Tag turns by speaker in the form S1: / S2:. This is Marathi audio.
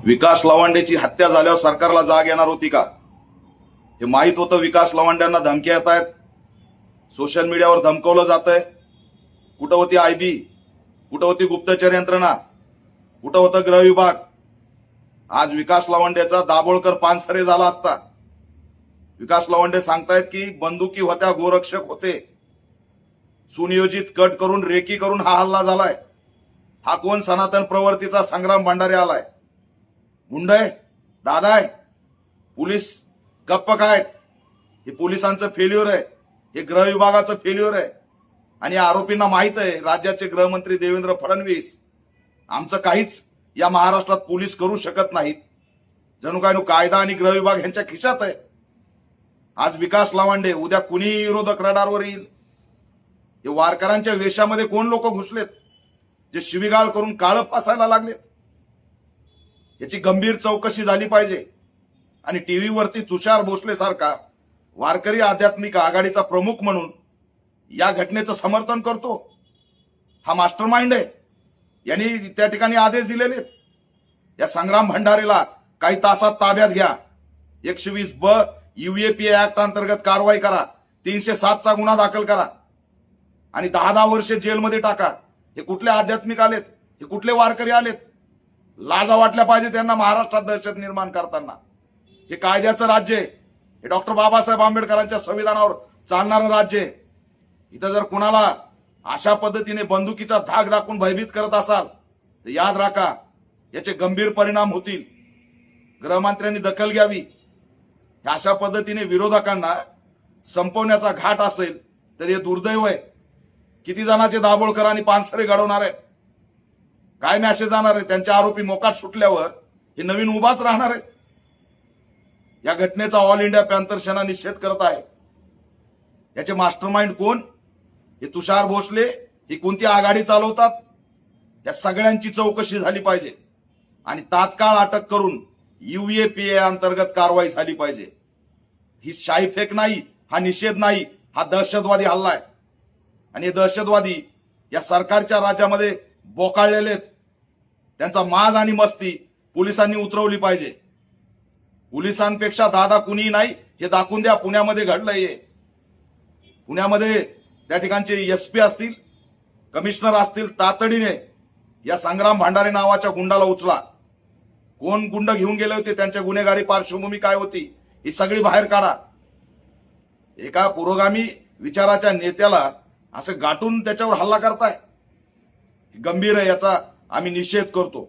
S1: विकास लवांडेची हत्या झाल्यावर सरकारला जाग येणार होती का? हे माहित होतं विकास लवांड्यांना धमक्या येत आहेत, सोशल मीडियावर धमकवलं जातंय. कुठं होती आयबी, कुठं होती गुप्तचर यंत्रणा, कुठं होतं गृह विभाग? आज विकास लवांडेचा दाभोळकर पानसरे झाला असता. विकास लवांडे सांगतायत की बंदुकी होत्या, गोरक्षक होते, सुनियोजित कट करून रेकी करून हा हल्ला झालाय. हा कोण सनातन प्रवर्तीचा संग्राम भंडारे आलाय? गुंड आहे, दादा आहे? पोलीस गप्प काय? हे पोलिसांचं फेल्युअर आहे, हे गृह विभागाचं फेल्युअर आहे. आणि आरोपींना माहित आहे राज्याचे गृहमंत्री देवेंद्र फडणवीस आमचं काहीच या महाराष्ट्रात पोलीस करू शकत नाहीत. जणू काय कायदा आणि गृह विभाग यांच्या खिशात आहे. आज विकास लवांडे, उद्या कुणी विरोधक रडारवर येईल. हे वारकऱ्यांच्या वेशामध्ये कोण लोक घुसलेत जे शिवीगाळ करून काळं फासायला लागलेत? याची गंभीर चौकशी झाली पाहिजे. आणि टीव्हीवरती तुषार भोसले सारखा वारकरी आध्यात्मिक आघाडीचा प्रमुख म्हणून या घटनेचं समर्थन करतो. हा मास्टरमाइंड आहे. यांनी त्या ठिकाणी आदेश दिलेले. या संग्राम भंडारेला काही तासात ताब्यात घ्या, 120B UAPA ऍक्ट अंतर्गत कारवाई करा, 307चा गुन्हा दाखल करा आणि 10 वर्षे जेलमध्ये टाका. हे कुठले आध्यात्मिक आलेत? हे कुठले वारकरी आलेत? लाजा वाटल्या पाहिजे त्यांना महाराष्ट्रात दहशत निर्माण करताना. हे कायद्याचं राज्य आहे, हे डॉक्टर बाबासाहेब आंबेडकरांच्या संविधानावर चालणारं राज्य आहे. इथं जर कुणाला अशा पद्धतीने बंदुकीचा धाक दाखवून भयभीत करत असाल तर याद राखा, याचे गंभीर परिणाम होतील. गृहमंत्र्यांनी दखल घ्यावी. अशा पद्धतीने विरोधकांना संपवण्याचा घाट असेल तर हे दुर्दैव आहे. किती जणांचे दाभोळकर आणि पानसरे घडवणार आहेत? काय मॅसेज जाणार आहे? त्यांचे आरोपी मोकाट सुटल्यावर हे नवीन उभाच राहणार आहेत. या घटनेचा ऑल इंडिया पॅंथर सेना निषेध करत आहे. याचे मास्टरमाइंड कोण? हे तुषार भोसले. ही कोणती आघाडी चालवतात? या सगळ्यांची चौकशी झाली पाहिजे आणि तात्काळ अटक करून UAPA अंतर्गत कारवाई झाली पाहिजे. ही शाईफेक नाही, हा निषेध नाही, हा दहशतवादी हल्ला आहे. आणि हे दहशतवादी या सरकारच्या राज्यामध्ये बोकाळलेले आहेत. त्यांचा माज आणि मस्ती पोलिसांनी उतरवली पाहिजे. पोलिसांपेक्षा दादा कुणी नाही हे दाखवून द्या. पुण्यामध्ये घडलंय. पुण्यामध्ये त्या ठिकाणचे SP असतील, कमिशनर असतील, तातडीने या संग्राम भंडारे नावाच्या गुंडाला उचला. कोण गुंड घेऊन गेले होते, त्यांच्या गुन्हेगारी पार्श्वभूमी काय होती, ही सगळी बाहेर काढा. एका पुरोगामी विचाराच्या नेत्याला असं गाठून त्याच्यावर हल्ला करताय, गंभीर आहे. याचा आम्ही निषेध करतो.